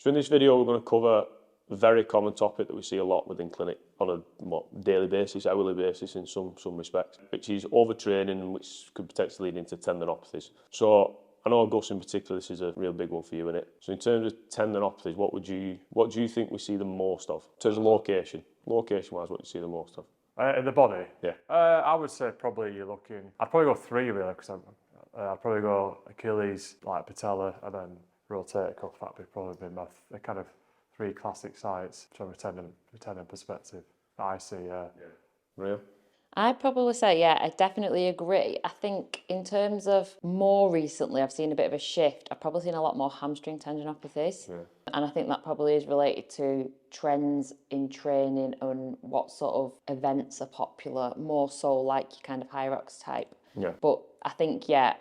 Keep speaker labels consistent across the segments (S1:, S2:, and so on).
S1: So in this video, we're going to cover a very common topic that we see a lot within clinic on a daily basis, hourly basis in some respects, which is overtraining, which could potentially lead into tendinopathies. So I know, Gus, in particular, this is a real big one for you, isn't it? So in terms of tendinopathies, what do you think we see the most of? In terms of location-wise, what do you see the most of?
S2: In the body?
S1: Yeah.
S2: I would say probably you're looking... I'd probably go 3 really, because I'd probably go Achilles, like patella, and then rotator cuff. That'd be probably my kind of 3 classic sites from a tendon perspective that I see. Yeah.
S1: Real?
S3: I'd probably say, yeah, I definitely agree. I think in terms of more recently, I've seen a bit of a shift. I've probably seen a lot more hamstring tendinopathies.
S1: Yeah.
S3: And I think that probably is related to trends in training and what sort of events are popular, more so like your kind of Hyrox type.
S1: Yeah.
S3: But I think, yeah,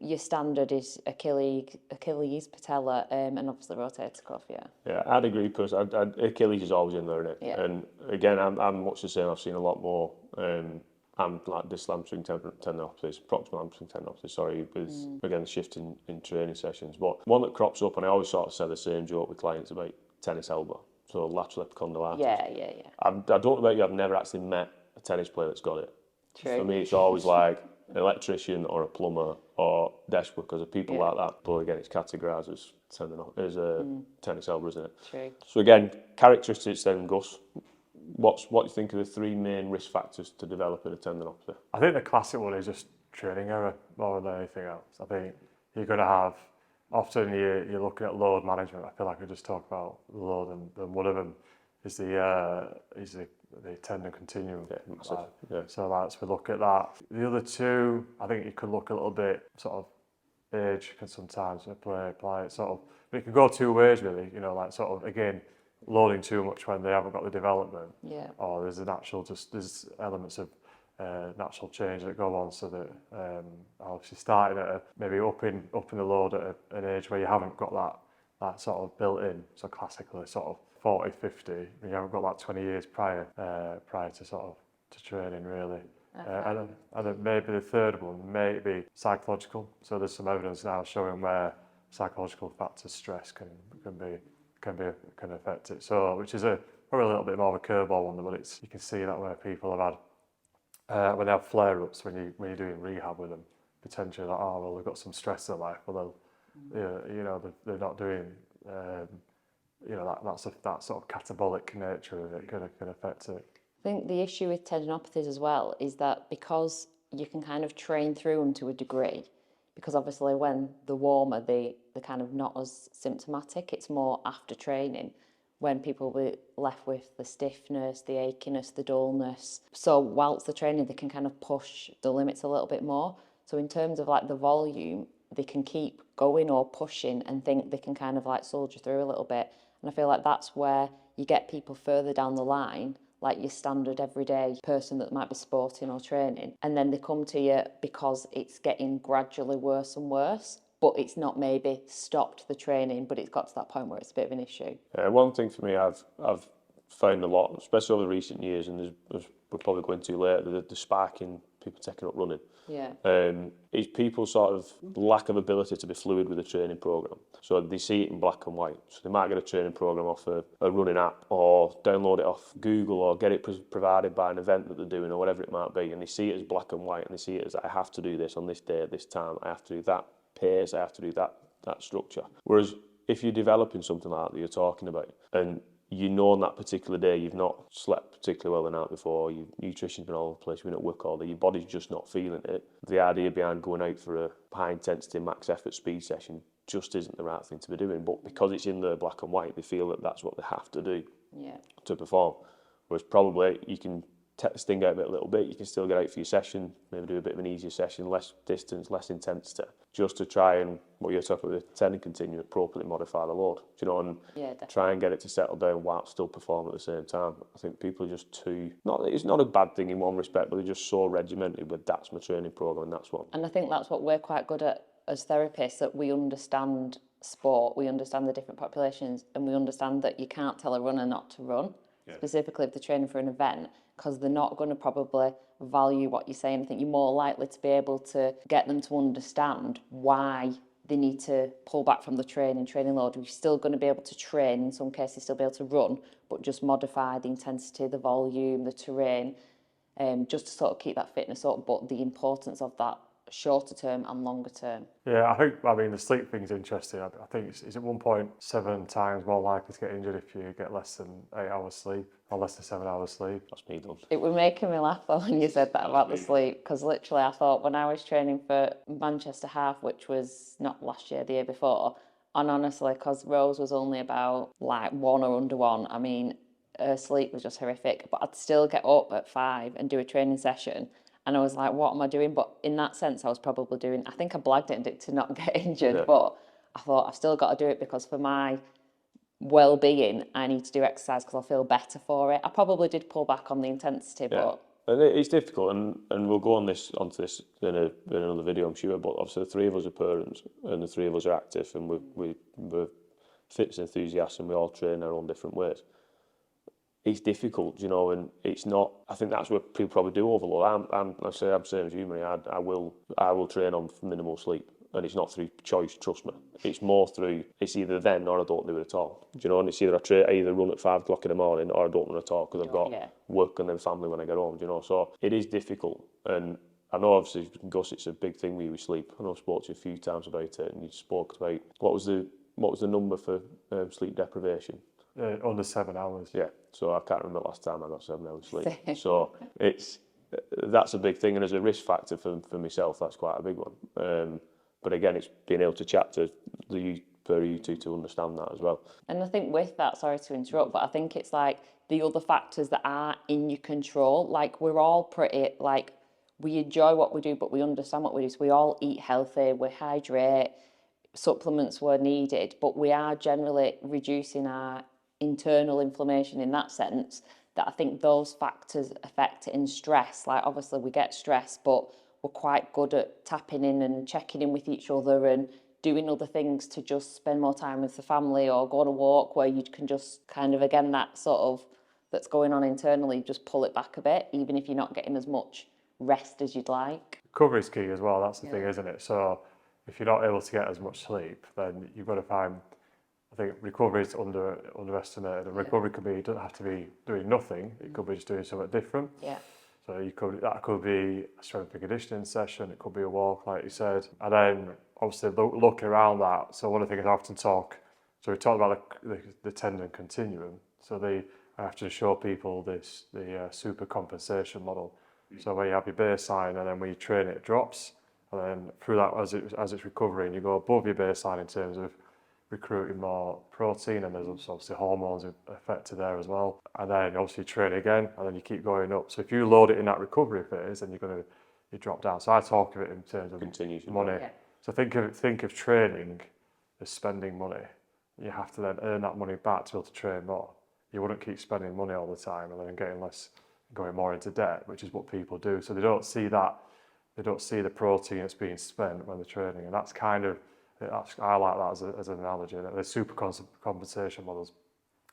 S3: your standard is Achilles, patella, and obviously rotator cuff, yeah.
S1: Yeah, I'd agree, personally. Achilles is always in there, isn't it?
S3: Yeah.
S1: And again, I'm much the same. I've seen a lot more like distal hamstring tendinopathies, proximal hamstring tendinopathies, sorry, with, again, the shift in training sessions. But one that crops up, and I always sort of say the same joke with clients about tennis elbow, so lateral epicondylitis.
S3: Yeah.
S1: I don't know about you, I've never actually met a tennis player that's got it.
S3: True.
S1: For me, it's always like an electrician or a plumber or desk workers or people like that. But again, it's categorised as tennis elbow, isn't it?
S3: True.
S1: So again, characteristics then, Gus. What do you think are the 3 main risk factors to developing a tendinopathy?
S2: I think the classic one is just training error more than anything else. I think you're going to have, often you're looking at load management. I feel like we just talked about load, and one of them is the tendon continuum.
S1: Yeah, massive. Yeah.
S2: So that's, we look at that. The other 2, I think you could look a little bit sort of age can sometimes apply it sort of, but it can go 2 ways really, you know, like sort of, again, loading too much when they haven't got the development. Yeah. Or there's there's elements of natural change that go on, so that obviously starting at maybe up in the load at an age where you haven't got that sort of built in. So classically sort of 40, 50, you haven't got that 20 years prior to sort of to training really. And then maybe the 3rd one may be psychological. So there's some evidence now showing where psychological factors, stress can affect it. So which is probably a little bit more of a curveball one, but you can see that where people have had when they have flare-ups, when you're doing rehab with them, potentially like, oh well, they've got some stress in their life, well they're not doing that sort of catabolic nature of it can affect it.
S3: I think the issue with tendinopathies as well is that because you can kind of train through them to a degree, because obviously when they're warmer, they're kind of not as symptomatic. It's more after training when people will be left with the stiffness, the achiness, the dullness. So whilst they're training, they can kind of push the limits a little bit more. So in terms of like the volume, they can keep going or pushing and think they can kind of like soldier through a little bit. And I feel like that's where you get people further down the line, like your standard everyday person that might be sporting or training, and then they come to you because it's getting gradually worse and worse, but it's not maybe stopped the training, but it's got to that point where it's a bit of an issue.
S1: One thing for me I've found a lot, especially over the recent years, and we're probably going to later, the spark in people taking up running.
S3: Yeah.
S1: Is people's sort of lack of ability to be fluid with a training program. So they see it in black and white. So they might get a training program off a running app, or download it off Google, or get it provided by an event that they're doing, or whatever it might be. And they see it as black and white, and they see it as, I have to do this on this day at this time. I have to do that pace. I have to do that structure. Whereas if you're developing something like that you're talking about, and you know on that particular day you've not slept particularly well the night before, your nutrition's been all over the place, you've been at work all day, your body's just not feeling it, the idea behind going out for a high intensity max effort speed session just isn't the right thing to be doing. But because it's in the black and white, they feel that that's what they have to do to perform. Whereas probably you can sting out a little bit, you can still get out for your session, maybe do a bit of an easier session, less distance, less intensity, just to try and, what you're talking about, the tendon continuum, appropriately modify the load, do you know, and try and get it to settle down while still perform at the same time. I think people are just too, it's not a bad thing in one respect, but they're just so regimented with that's my training program and that's what.
S3: And I think that's what we're quite good at as therapists, that we understand sport, we understand the different populations, and we understand that you can't tell a runner not to run, specifically if they're training for an event, because they're not going to probably value what you're saying. I think you're more likely to be able to get them to understand why they need to pull back from the training load. We're still going to be able to train, in some cases still be able to run, but just modify the intensity, the volume, the terrain, just to sort of keep that fitness up, but the importance of that shorter term and longer term.
S2: Yeah, I mean, the sleep thing's interesting. I think it's at 1.7 times more likely to get injured if you get less than 8 hours sleep or less than 7 hours sleep.
S1: That's me done.
S3: It was making me laugh though when you said that about the sleep, because literally I thought when I was training for Manchester Half, which was not last year, the year before, and honestly, because Rose was only about like 1 or under 1, I mean, her sleep was just horrific, but I'd still get up at 5 and do a training session. And I was like, what am I doing? But in that sense, I was probably doing, I think I blagged it to not get injured, but I thought I've still got to do it because for my well-being, I need to do exercise because I feel better for it. I probably did pull back on the intensity, but
S1: And it's difficult, and we'll go onto this in another video, I'm sure. But obviously, the three of us are parents, and the three of us are active, and we're fitness enthusiasts, and we all train our own different ways. It's difficult, you know, and it's not. I think that's what people probably do overload. I'm the same as you, Marie. I will train on minimal sleep, and it's not through choice. Trust me, it's more through. It's either then or I don't do it at all. Do you know? And it's either I either run at 5 o'clock in the morning or I don't run at all because I've got work and then family when I get home. Do you know? So it is difficult, and I know obviously Gus, it's a big thing with sleep. I know I've spoke to you a few times about it, and you spoke about what was the number for sleep deprivation.
S2: Under 7 hours.
S1: Yeah, so I can't remember the last time I got 7 hours sleep. So that's a big thing, and as a risk factor for myself, that's quite a big one. But again, it's being able to chat to you two to understand that as well.
S3: And I think with that, sorry to interrupt, but I think it's like the other factors that are in your control. Like we're all pretty, like we enjoy what we do, but we understand what we do. So we all eat healthy, we hydrate, supplements were needed, but we are generally reducing our internal inflammation in that sense, that I think those factors affect it in stress. Like obviously we get stressed, but we're quite good at tapping in and checking in with each other and doing other things to just spend more time with the family or go on a walk where you can just kind of, again, that sort of that's going on internally, just pull it back a bit, even if you're not getting as much rest as you'd like.
S2: Recovery is key as well, that's the thing, isn't it? So if you're not able to get as much sleep, then you've got to find, I think recovery is underestimated. And recovery doesn't have to be doing nothing, it could be just doing something different.
S3: Yeah.
S2: So that could be a strength and conditioning session, it could be a walk, like you said. And then obviously look around that. So one of the things I often talk, so we talked about the tendon continuum. So I have to show people the supercompensation model. So where you have your baseline and then when you train it drops. And then through that, as it's recovering, you go above your baseline in terms of recruiting more protein, and there's obviously hormones affected there as well. And then obviously you train again, and then you keep going up. So if you load it in that recovery phase, then you drop down. So I talk of it in terms of money. Yeah. So think of training as spending money. You have to then earn that money back to be able to train more. You wouldn't keep spending money all the time and then going more into debt, which is what people do. So they don't see that. They don't see the protein that's being spent when they're training, and that's kind of. I like that as an analogy. The supercompensation models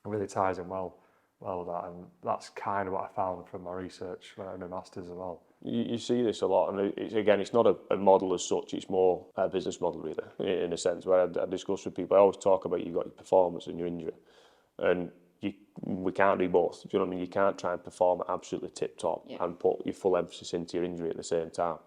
S2: really ties in well with that, and that's kind of what I found from my research when I did my masters as well.
S1: You see this a lot, and it's not a model as such. It's more a business model, really, in a sense. Where I discuss with people, I always talk about you've got your performance and your injury, and we can't do both. Do you know what I mean? You can't try and perform absolutely tip top and put your full emphasis into your injury at the same time.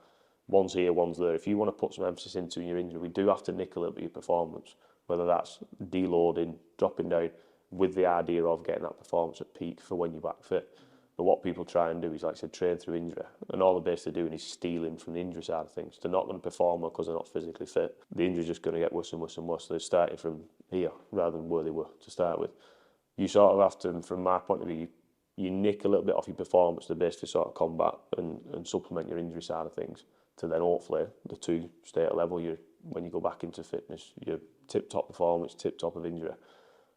S1: One's here, one's there. If you want to put some emphasis into your injury, we do have to nick a little bit of your performance, whether that's deloading, dropping down, with the idea of getting that performance at peak for when you're back fit. But what people try and do is, like I said, train through injury. And all they're basically doing is stealing from the injury side of things. They're not going to perform because they're not physically fit. The injury's just going to get worse and worse and worse. So they're starting from here rather than where they were to start with. You sort of have to, from my point of view, you nick a little bit off your performance to basically sort of combat and supplement your injury side of things, to then hopefully the two stay at a level. When you go back into fitness, you're tip-top performance, tip-top of injury.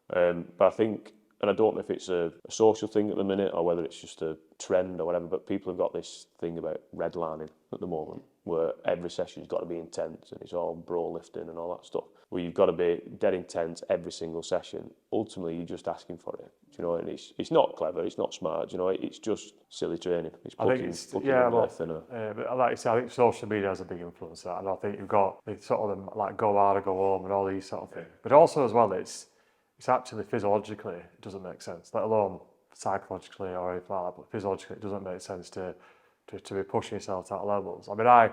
S1: But I think, and I don't know if it's a social thing at the minute or whether it's just a trend or whatever, but people have got this thing about redlining at the moment, where every session's got to be intense and it's all bro lifting and all that stuff. where you've got to be dead intense every single session, ultimately you're just asking for it. Do you know, and it's not clever, it's not smart. Do you know, it's just silly training. It's plucking earth in a...
S2: but like you say, I think social media has a big influence on that, and I think you've got the sort of them, like go hard or go home and all these sort of things. But also as well, it's actually physiologically it doesn't make sense, let alone psychologically or anything like that. But physiologically, it doesn't make sense to be pushing yourself to that levels. I mean, I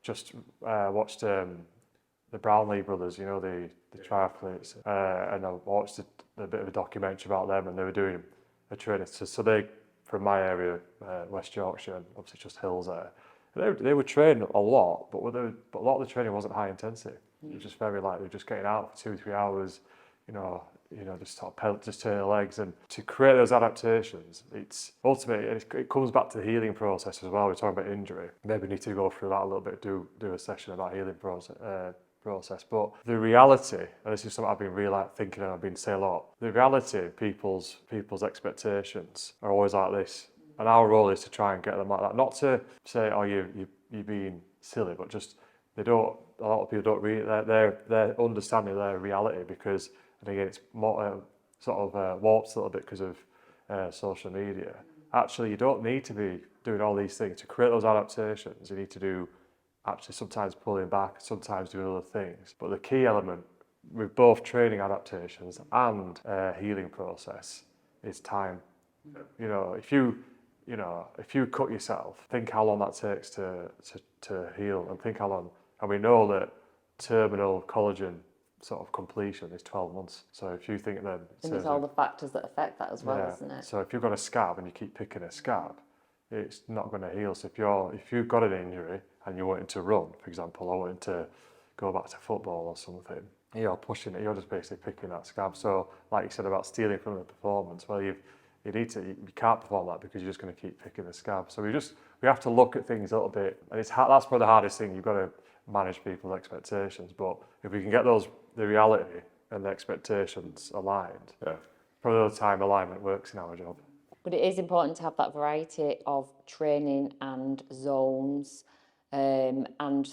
S2: just watched the Brownlee brothers, you know, the triathletes, and I watched a bit of a documentary about them, and they were doing a training. So they, from my area, West Yorkshire, and obviously just hills there. They were training a lot, but a lot of the training wasn't high intensity. It was just very light. They were just getting out for 2-3 hours, just sort of just turn the legs, and to create those adaptations, it's ultimately it comes back to the healing process as well. We're talking about injury. Maybe we need to go through that a little bit. Do a session about healing process. But the reality, and this is something I've been really thinking and I've been saying a lot. The reality, people's expectations are always like this, and our role is to try and get them like that. Not to say, oh, you're being silly, but just they don't. A lot of people don't read their understanding of their reality, because, and again, it's more warped a little bit because of social media. Actually, you don't need to be doing all these things to create those adaptations. You need to do actually sometimes pulling back, sometimes doing other things. But the key element with both training adaptations and healing process is time. You know, if you cut yourself, think how long that takes to heal, and think how long. And we know that terminal collagen sort of completion is 12 months. So if you think then...
S3: And there's all the factors that affect that as well, isn't it?
S2: So if you've got a scab and you keep picking a scab, it's not going to heal. So if you've got an injury and you're wanting to run, for example, or wanting to go back to football or something, you're pushing it, you're just basically picking that scab. So like you said about stealing from the performance, well, you can't perform that because you're just going to keep picking the scab. So we have to look at things a little bit, and that's probably the hardest thing. You've got to manage people's expectations, but if we can get the reality and the expectations aligned, probably the time alignment works in our job.
S3: But it is important to have that variety of training and zones and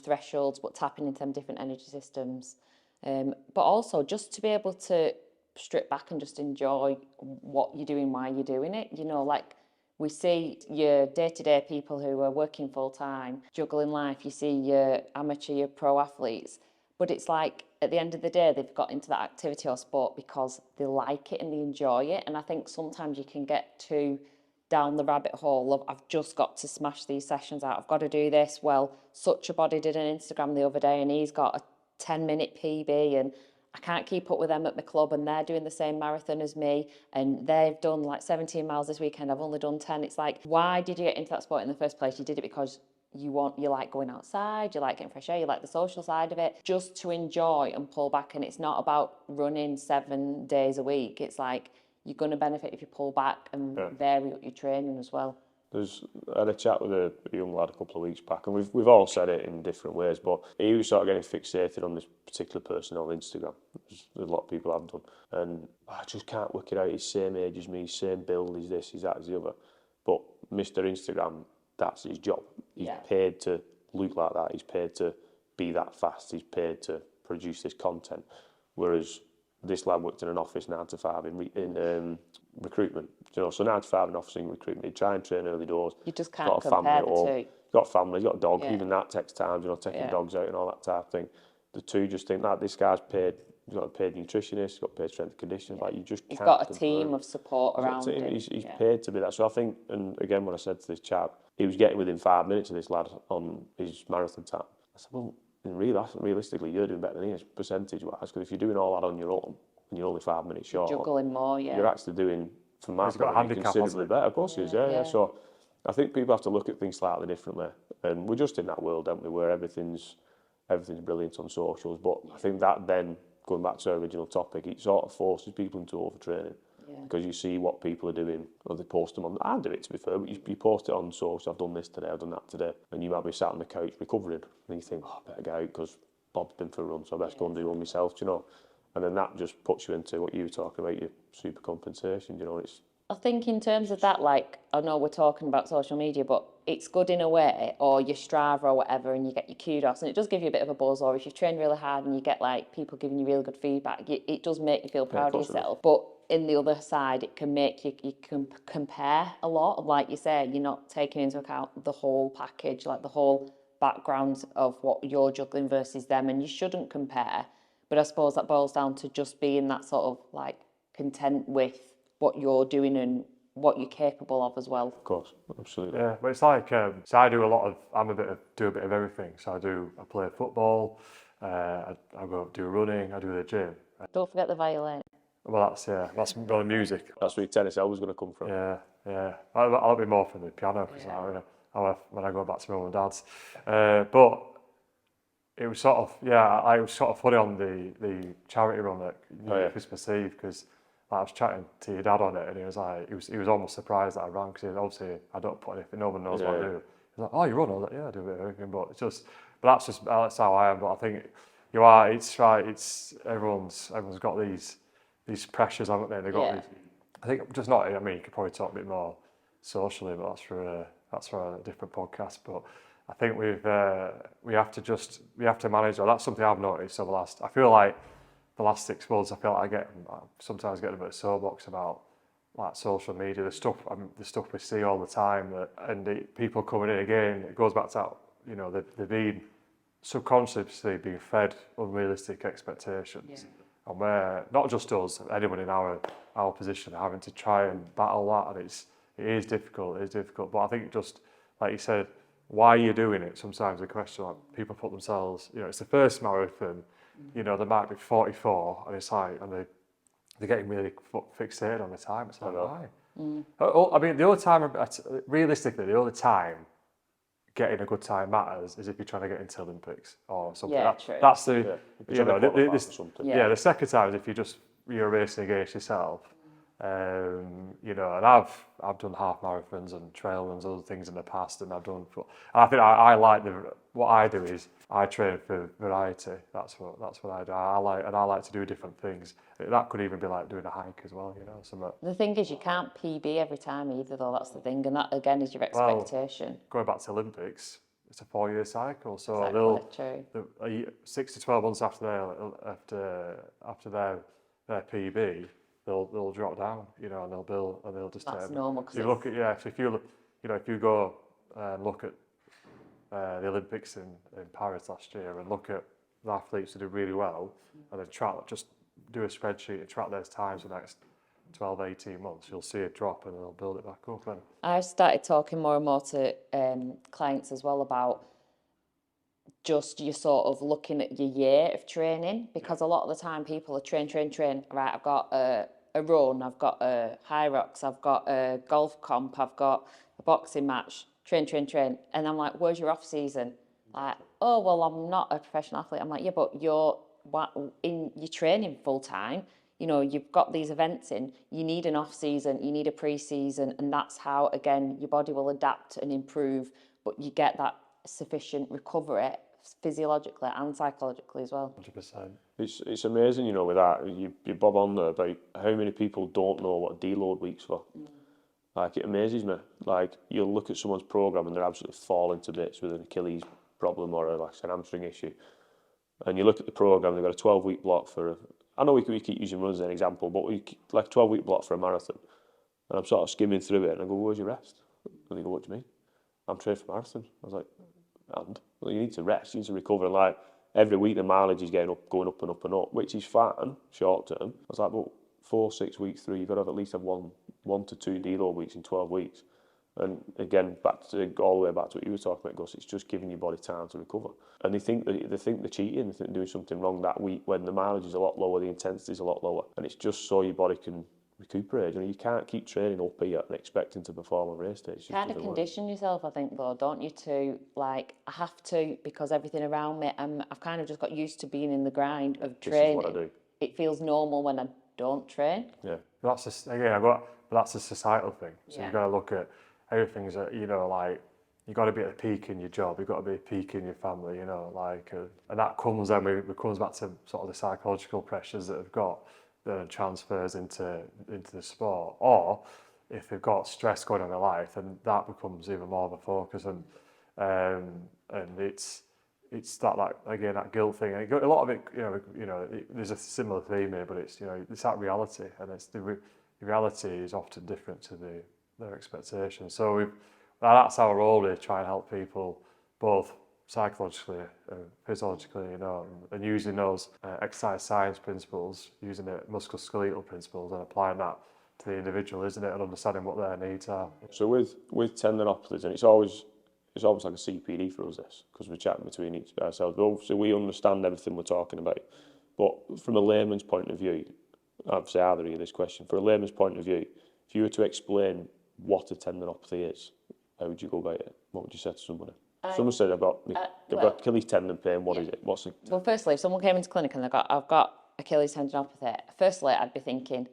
S3: thresholds, but tapping into them different energy systems. But also just to be able to strip back and just enjoy what you're doing, why you're doing it. You know, like we see your day-to-day people who are working full-time, juggling life. You see your amateur, your pro athletes. But it's like, at the end of the day, they've got into that activity or sport because they like it and they enjoy it. And I think sometimes you can get too down the rabbit hole of, I've just got to smash these sessions out. I've got to do this. Well, such a body did an Instagram the other day and he's got a 10-minute PB and I can't keep up with them at my club and they're doing the same marathon as me and they've done like 17 miles this weekend. I've only done 10. It's like, why did you get into that sport in the first place? You did it because you like going outside, you like getting fresh air, you like the social side of it, just to enjoy and pull back. And it's not about running 7 days a week. It's like you're going to benefit if you pull back and vary up your training as well.
S1: I had a chat with a young lad a couple of weeks back, and we've all said it in different ways, but he was sort of getting fixated on this particular person on Instagram, as a lot of people have done, and I just can't work it out. He's same age as me, same build, he's this, he's that, he's the other. But Mr. Instagram, that's his job. He's paid to look like that. He's paid to be that fast. He's paid to produce this content. Whereas this lad worked in an office 9 to 5 in recruitment. You know, so 9 to 5 in office in recruitment. He'd try and train early doors.
S3: You just can't compare the two.
S1: He's got a family, he's got a dog. Even that takes time. You know, taking dogs out and all that type of thing. The two just think that this guy's paid. He's got a paid nutritionist. He's got paid strength and conditioning. Like you just
S3: he's
S1: can't.
S3: Got a team of support around him.
S1: He's paid to be that. So I think, and again, when I said to this chap, he was getting within 5 minutes of this lad on his marathon time. I said, well, realistically, you're doing better than he is, percentage-wise, because if you're doing all that on your own, and you're only 5 minutes short,
S3: juggling more,
S1: you're actually doing, from my point of view, considerably better. Of course he is, yeah. So I think people have to look at things slightly differently. And we're just in that world, aren't we, where everything's brilliant on socials. But I think that then, going back to our original topic, it sort of forces people into overtraining. Because you see what people are doing, or they post them on. I do it, to be fair, but you post it on social. I've done this today, I've done that today, and you might be sat on the couch recovering, and you think, I better get out because Bob's been for a run, so I best go and do one myself, you know. And then that just puts you into what you were talking about, your supercompensation, you know. I
S3: think in terms of that, like, I know we're talking about social media, but it's good in a way, or your Strava or whatever, and you get your kudos, and it does give you a bit of a buzz. Or if you've trained really hard and you get like people giving you really good feedback, it does make you feel proud of yourself. But in the other side, it can make you can compare a lot. Like you say, you're not taking into account the whole package, like the whole background of what you're juggling versus them, and you shouldn't compare. But I suppose that boils down to just being that sort of like content with what you're doing and what you're capable of as well.
S1: Of course, absolutely.
S2: Yeah, but it's like so I do do a bit of everything. So I play football, I go do running, I do the gym.
S3: Don't forget the violin.
S2: Well, that's really music.
S1: That's where your tennis elbow's going to come from.
S2: Yeah. I'll be more from the piano because when I go back to my mum and dad's. But it was sort of I was sort of funny on the charity run at Christmas Eve because I was chatting to your dad on it, and he was like, he was almost surprised that I ran because obviously I don't put anything. No one knows what I do. He's like, oh, you run? I was like, yeah, I do a bit of everything, but that's how I am. But I think you are. It's right. It's everyone's got these pressures, haven't they? They've got these. I think just not. I mean, you could probably talk a bit more socially, but that's for a different podcast. But I think we have to manage. Or that's something I've noticed over I feel like the last 6 months, I feel like I sometimes get a bit of soapbox about like social media, the stuff we see all the time, people coming in again. It goes back to that, they're being subconsciously being fed unrealistic expectations, and we're not just us, anyone in our position having to try and battle that, and it is difficult. But I think just like you said, why are you doing it? Sometimes the question like people put themselves, it's the first marathon. They might be 44, and it's like, and they're getting really fixated on the time. It's like, why? I mean, realistically, the only time getting a good time matters is if you're trying to get into Olympics or something.
S3: Yeah, true.
S2: That's the,
S1: the
S2: second time is if you're racing against yourself. And I've done half marathons and trail runs, other things in the past, and I think I like what I do is I train for variety. That's what I do. I like to do different things. That could even be like doing a hike as well, something.
S3: The thing is, you can't PB every time either, though. That's the thing, and that again is your expectation.
S2: Going back to Olympics, it's a 4-year cycle, so
S3: Exactly,
S2: 6 to 12 months after their PB. They'll drop down, and they'll build, and they'll just.
S3: That's normal.
S2: If you look at so if you go and look at the Olympics in Paris last year and look at the athletes who did really well, and then just do a spreadsheet and track those times for the next 12, 18 months, you'll see a drop and they'll build it back up. And
S3: I've started talking more and more to clients as well about just you sort of looking at your year of training, because a lot of the time people are train. Right, I've got a run, I've got a high rocks, I've got a golf comp, I've got a boxing match, train. And I'm like, where's your off season? Like, oh, well, I'm not a professional athlete. I'm like, yeah, but you're training full time. You've got these events in, you need an off season, you need a pre-season, and that's how, again, your body will adapt and improve, but you get that sufficient recovery physiologically and psychologically as well.
S2: 100%.
S1: It's amazing, with that. You bob on there about how many people don't know what a deload week's for. Like, it amazes me. Like, you'll look at someone's program and they're absolutely falling to bits with an Achilles problem or an hamstring issue. And you look at the program, they've got a 12-week block I know we keep using runs as an example, but like a 12-week block for a marathon. And I'm sort of skimming through it and I go, where's your rest? And they go, what do you mean? I'm training for marathon. I was like, well, you need to rest, you need to recover. And like every week the mileage is going up and up, which is fine short term. I was like, well, 4-6 weeks through, you've got to at least have one to two deload weeks in 12 weeks. And again, all the way back to what you were talking about, Gus, it's just giving your body time to recover. And they think they're cheating, they think they're doing something wrong that week when the mileage is a lot lower, the intensity is a lot lower, and it's just so your body can recuperate. You can't keep training up here and expecting to perform on race days.
S3: You kind of condition yourself, I think, though, don't you, to like, I have to, because everything around me, I've kind of just got used to being in the grind of training.
S1: This is what I do.
S3: It feels normal when I don't train.
S2: Yeah, that's that's a societal thing. So you've got to look at everything's like you've got to be at the peak in your job, you've got to be at the peak in your family, and that comes then it comes back to sort of the psychological pressures that have got that transfers into the sport, or if they've got stress going on in their life, then that becomes even more of a focus, and it's that, like, again, that guilt thing. And a lot of it, there's a similar theme here, but it's it's that reality, and it's the reality is often different to their expectations. So that's our role here, try and help people both psychologically, physiologically, and using those exercise science principles, using the musculoskeletal principles, and applying that to the individual, isn't it, and understanding what their needs are.
S1: So with tendinopathies, and it's almost like a CPD for us, this, because we're chatting between ourselves. But obviously we understand everything we're talking about. But from a layman's point of view, obviously either of you this question, from a layman's point of view, if you were to explain what a tendinopathy is, how would you go about it? What would you say to somebody? Someone said, I've got Achilles tendon pain, what is it? What's it?
S3: Well, firstly, if someone came into clinic and I've got Achilles tendinopathy, firstly, I'd be thinking,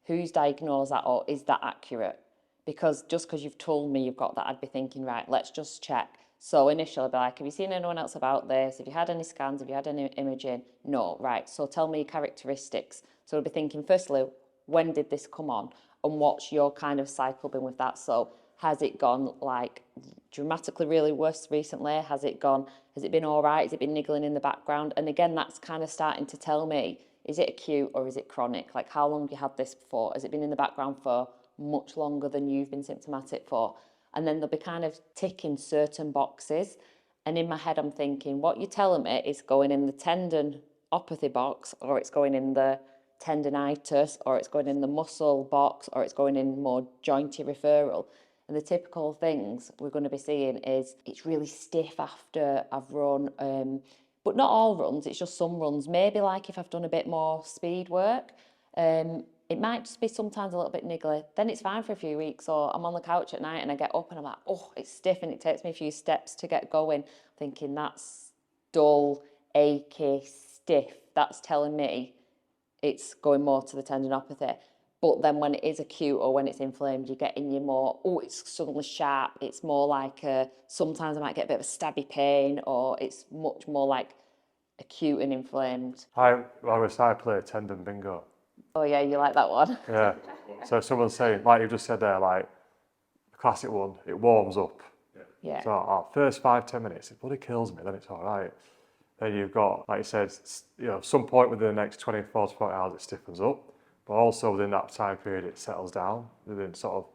S3: who's diagnosed that, or is that accurate? Because just because you've told me you've got that, I'd be thinking, right, let's just check. So initially I'd be like, have you seen anyone else about this? Have you had any scans? Have you had any imaging? No, right. So tell me your characteristics. So I'd be thinking, firstly, when did this come on? And what's your kind of cycle been with that? So has it gone like dramatically really worse recently? Has it been all right? Has it been niggling in the background? And again, that's kind of starting to tell me, is it acute or is it chronic? Like, how long have you had this for? Has it been in the background for much longer than you've been symptomatic for? And then they'll be kind of ticking certain boxes. And in my head, I'm thinking, what you're telling me is going in the tendinopathy box, or it's going in the tendinitis, or it's going in the muscle box, or it's going in more jointy referral. And the typical things we're going to be seeing is it's really stiff after I've run, but not all runs, it's just some runs. Maybe like if I've done a bit more speed work, it might just be sometimes a little bit niggly. Then it's fine for a few weeks, or I'm on the couch at night and I get up and I'm like, oh, it's stiff, and it takes me a few steps to get going. Thinking that's dull, achy, stiff. That's telling me it's going more to the tendinopathy. But then when it is acute or when it's inflamed, you're getting your more, it's suddenly sharp. It's more like, sometimes I might get a bit of a stabby pain, or it's much more like acute and inflamed.
S2: I play tendon bingo.
S3: Oh yeah, you like that one?
S2: Yeah. So someone's saying, like you just said there, like the classic one, it warms up.
S3: Yeah.
S2: So first 5-10 minutes, it bloody kills me, then it's all right. Then you've got, like you said, some point within the next 24 to 48 hours it stiffens up, but also within that time period it settles down within sort of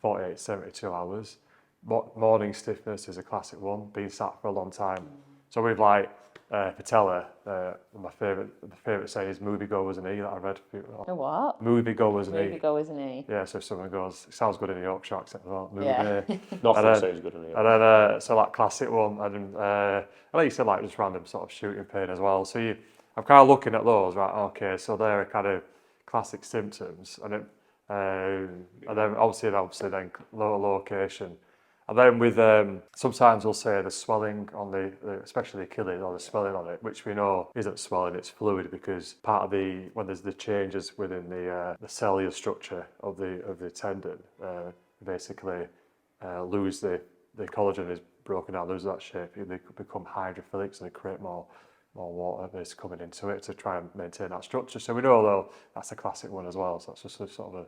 S2: 48, 72 hours. Morning stiffness is a classic one, being sat for a long time. So we've like patella, my favourite saying is moviegoer's knee that I read.
S3: A what?
S2: Moviegoer's knee.
S3: Moviegoer's knee.
S2: Yeah, so if someone goes, it sounds good in the Yorkshire accent as well. Movie.
S3: Yeah.
S1: Nothing sounds good in here.
S2: And then, so that classic one, and like you said, like just random sort of shooting pain as well. So I'm kind of looking at those, right? Okay, so they're kind of classic symptoms, and then obviously then lower location. And then with, sometimes we'll say the swelling on the especially the Achilles, or the swelling on it, which we know isn't swelling, it's fluid, because part of when there's the changes within the cellular structure of the tendon, basically lose the collagen is broken down, lose that shape, they become hydrophilic, so they create more water base coming into it to try and maintain that structure. So we know, though, that's a classic one as well. So that's just a sort of a...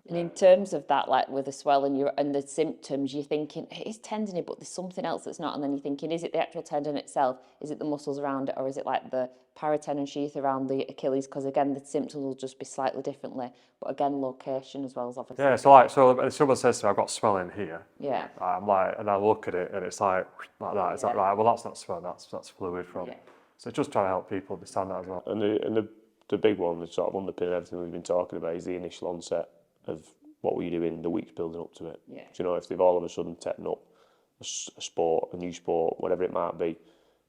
S3: And in terms of that, like with the swelling and the symptoms, you're thinking, it is tendony, but there's something else that's not. And then you're thinking, is it the actual tendon itself? Is it the muscles around it? Or is it like the paratendon sheath around the Achilles? Because again, the symptoms will just be slightly differently. But again, location as well as obviously.
S2: Yeah, so if someone says to me, I've got swelling here.
S3: Yeah.
S2: I'm like, and I look at it and it's like that. It's like, right, well, that's not swelling, that's fluid from... Yeah. So just trying to help people understand that as well.
S1: And the big one that's sort of underpinning everything we've been talking about is the initial onset of what were you doing the weeks building up to it.
S3: Yeah.
S1: Do you know, if they've all of a sudden taken up a sport, a new sport, whatever it might be,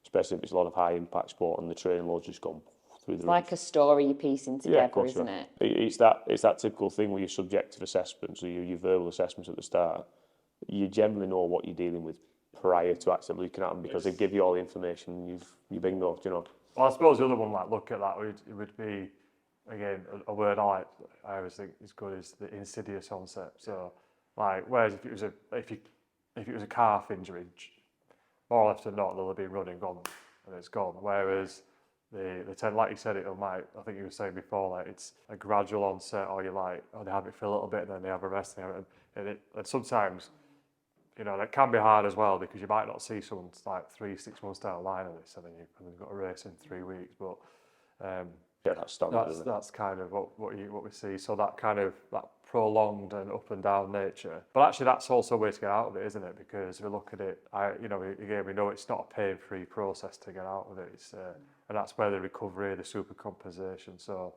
S1: especially if it's a lot of high impact sport and the training load's just gone through the roof.
S3: Like a story you're piecing together, isn't it?
S1: It's that typical thing where your subjective assessments, or your verbal assessments at the start, you generally know what you're dealing with prior to actually looking at them, because they give you all the information, you bingo, you know.
S2: Well, I suppose the other one, like, look at that, it would be, again, a word I always think is good is the insidious onset. So, like, whereas if it was a calf injury, more often than not, they'll have been running, gone, and it's gone. Whereas like you said, I think you were saying before, like it's a gradual onset, or they have it for a little bit, and then they have a rest, and sometimes, that can be hard as well, because you might not see someone like 3-6 months down the line of this, and then you've got a race in 3 weeks, but
S1: that's standard, isn't it?
S2: that's kind of what we see. So that kind of that prolonged and up and down nature. But actually, that's also a way to get out of it, isn't it? Because we look at it, again, we know it's not a pain-free process to get out of it. And that's where the recovery, the supercompensation. So,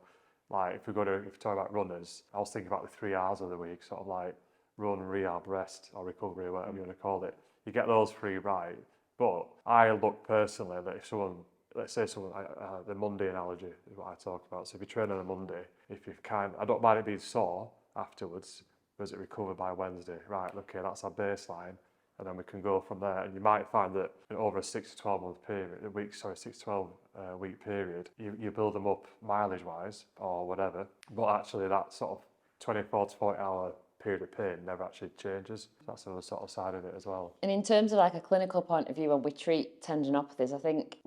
S2: like if we talk about runners, I was thinking about the 3 hours of the week, sort of like run, rehab, rest, or recovery, whatever you want to call it. You get those 3 right. But I look personally that if someone, let's say the Monday analogy is what I talk about. So if you train on a Monday, I don't mind it being sore afterwards, does it recover by Wednesday? Right, okay, that's our baseline, and then we can go from there. And you might find that over a 6 to 12 month period, 6 to 12 week period, you build them up mileage wise or whatever. But actually, that sort of 24 to 40 hour period of pain never actually changes. That's the other sort of side of it as well.
S3: And in terms of like a clinical point of view, when we treat tendinopathies, I think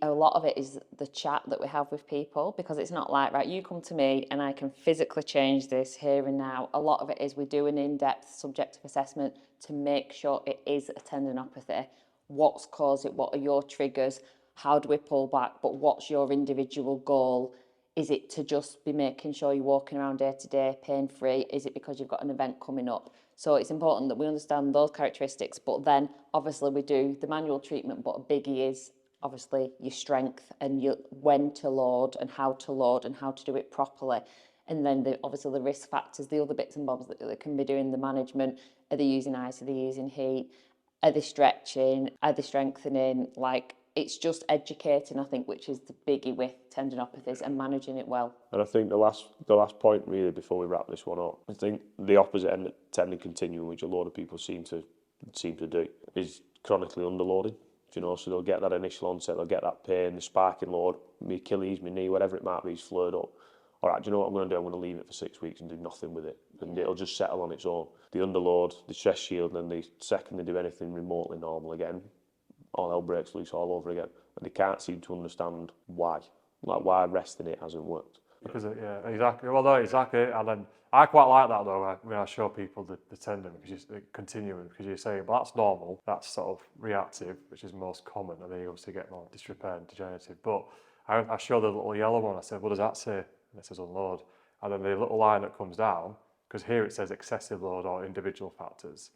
S3: a lot of it is the chat that we have with people, because it's not like, right, you come to me and I can physically change this here and now. A lot of it is we do an in-depth subjective assessment to make sure it is a tendinopathy. What's caused it? What are your triggers? How do we pull back? But what's your individual goal? Is it to just be making sure you're walking around day to day pain-free? Is it because you've got an event coming up? So it's important that we understand those characteristics, but then obviously we do the manual treatment, but a biggie is obviously your strength and when to load and how to do it properly. And then obviously the risk factors, the other bits and bobs that they can be doing, the management. Are they using ice? Are they using heat? Are they stretching? Are they strengthening? Like, it's just educating, I think, which is the biggie with tendinopathies, and managing it well.
S1: And I think the last point really before we wrap this one up, I think the opposite end of tendon continuum, which a lot of people seem to do, is chronically underloading. So they'll get that initial onset, they'll get that pain, the sparking load, my Achilles, my knee, whatever it might be, is flared up. All right, do you know what I'm going to do? I'm going to leave it for 6 weeks and do nothing with it, and it'll just settle on its own. The underload, the stress shield, and the second they do anything remotely normal again, all hell breaks loose all over again, and they can't seem to understand why resting it hasn't worked.
S2: Because exactly. Well, no, exactly. And then I quite like that though when I show people the tendon, because the continuum, because you're saying, well, that's normal, that's sort of reactive, which is most common, and then you obviously get more disrepair and degenerative. But I show the little yellow one. I said, what does that say? And it says unload. And then the little line that comes down, because here it says excessive load or individual factors,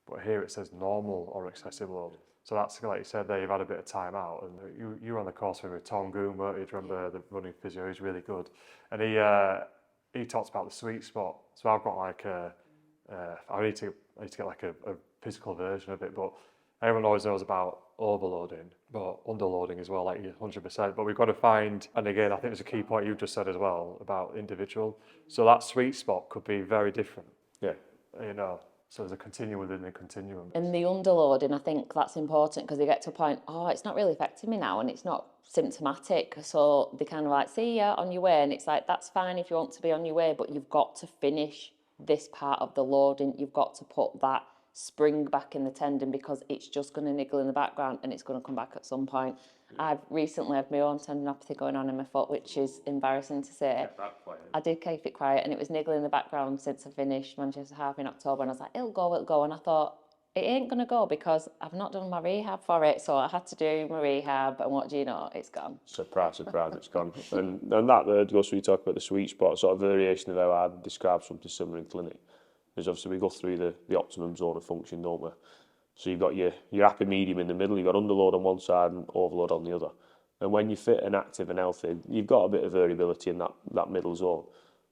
S2: but here it says normal or excessive load. So that's, like you said there, you've had a bit of time out, and you were on the course with Tom Goon, weren't you? Do you remember the running physio? He's really good. And he talks about the sweet spot. So I've got like I need to get like a physical version of it, but everyone always knows about overloading, but underloading as well, like 100%. But we've got to find, and again, I think there's a key point you just said as well about individual. So that sweet spot could be very different.
S1: Yeah.
S2: So there's a continuum within the continuum.
S3: And the underloading, I think that's important, because they get to a point, it's not really affecting me now, and it's not symptomatic. So they kind of like, see ya on your way. And it's like, that's fine if you want to be on your way, but you've got to finish this part of the loading. You've got to put that spring back in the tendon, because it's just going to niggle in the background and it's going to come back at some point. I've recently had my own tendinopathy going on in my foot, which is embarrassing to say. I did keep it quiet, and it was niggling in the background since I finished Manchester Half in October, and I was like, it'll go. And I thought, it ain't going to go, because I've not done my rehab for it. So I had to do my rehab, and what do you know? It's gone.
S1: Surprise, it's gone. And that goes where you talk about the sweet spot, sort of variation of how I describe something similar in clinic. Because obviously we go through the optimum zone of function, don't we? So you've got your happy medium in the middle, you've got underload on one side and overload on the other. And when you're fit and active and healthy, you've got a bit of variability in that middle zone.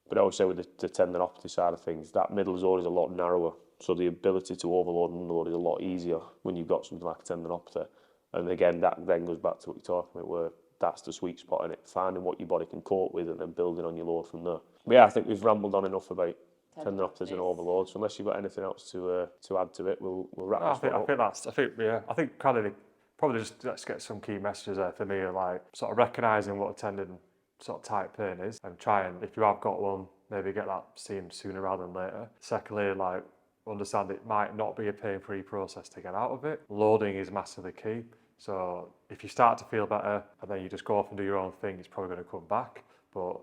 S1: But I always say with the tendinopathy side of things, that middle zone is a lot narrower. So the ability to overload and underload is a lot easier when you've got something like a tendinopathy. And again, that then goes back to what you're talking about, where that's the sweet spot in it, finding what your body can cope with and then building on your load from there. But yeah, I think we've rambled on enough about tendinopathies and overload. So unless you've got anything else to add to it, we'll wrap this one up.
S2: I think kind of probably just let's get some key messages there for me, like sort of recognising what a tendon sort of type pain is, and try and, if you have got one, maybe get that seen sooner rather than later. Secondly, like, understand it might not be a pain-free process to get out of it. Loading is massively key. So if you start to feel better and then you just go off and do your own thing, it's probably going to come back. But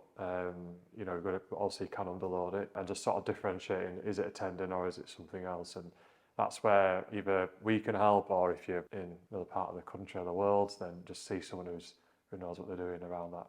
S2: you know, you're going to also, you can underload it, and just sort of differentiating, is it a tendon or is it something else? And that's where either we can help, or if you're in another part of the country or the world, then just see someone who knows what they're doing around that.